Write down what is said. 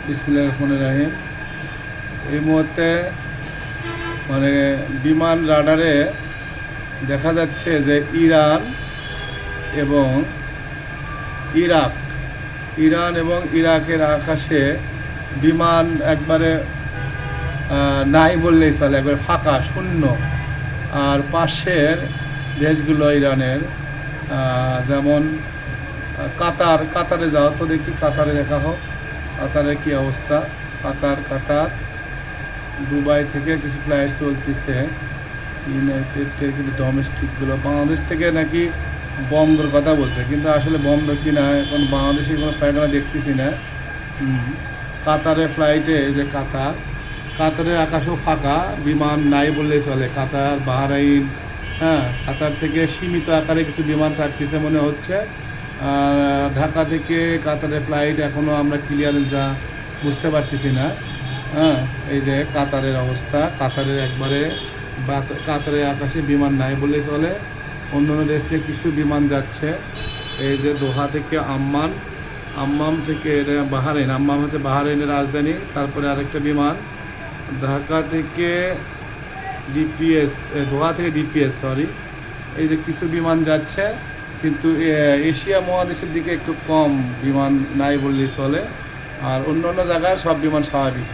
বিসমিল্লাহির রহমানির রহিম। এই মুহূর্তে মানে বিমান রাডারে দেখা যাচ্ছে যে ইরান এবং ইরাকের আকাশে বিমান একবারে নাই বললেই চলে, একবারে ফাঁকা শূন্য। আর পাশের দেশগুলো ইরানের যেমন কাতারে যাও তো দেখি, কাতারে দেখা হোক কাতারের কী অবস্থা। কাতার দুবাই থেকে কিছু ফ্লাইট চলতেছে, ইউনাইটেডের কিন্তু ডোমেস্টিকগুলো বাংলাদেশ থেকে নাকি বন্ধর কথা বলছে, কিন্তু আসলে বন্ধ কি না এখন বাংলাদেশে কোনো ফ্লাইট আমরা দেখতেছি না। কাতারের ফ্লাইটে যে কাতারের আকাশও ফাঁকা, বিমান নাই বললেই চলে। কাতার, বাহরাইন, কাতার থেকে সীমিত আকারে কিছু বিমান ছাড়তেছে মনে হচ্ছে। ঢাকা থেকে কাতারের ফ্লাইট এখনও আমরা ক্লিয়ারেন্স যা বুঝতে পারতেছি না। এই যে কাতারের অবস্থা, কাতারের একবারে কাতারের আকাশে বিমান নাই বললেই চলে। অন্য অন্য দেশ থেকে কিছু বিমান যাচ্ছে। এই যে দোহা থেকে আম্মাম থেকে এটা বাহরাইন, আম্মাম হচ্ছে বাহরাইনের রাজধানী। তারপরে আরেকটা বিমান ঢাকা থেকে দোহা থেকে ডিপিএস, এই যে কিছু বিমান যাচ্ছে। কিন্তু এশিয়া মহাদেশের দিকে একটু কম বিমান নাই বললেই চলে, আর অন্য অন্য জায়গায় সব বিমান স্বাভাবিক।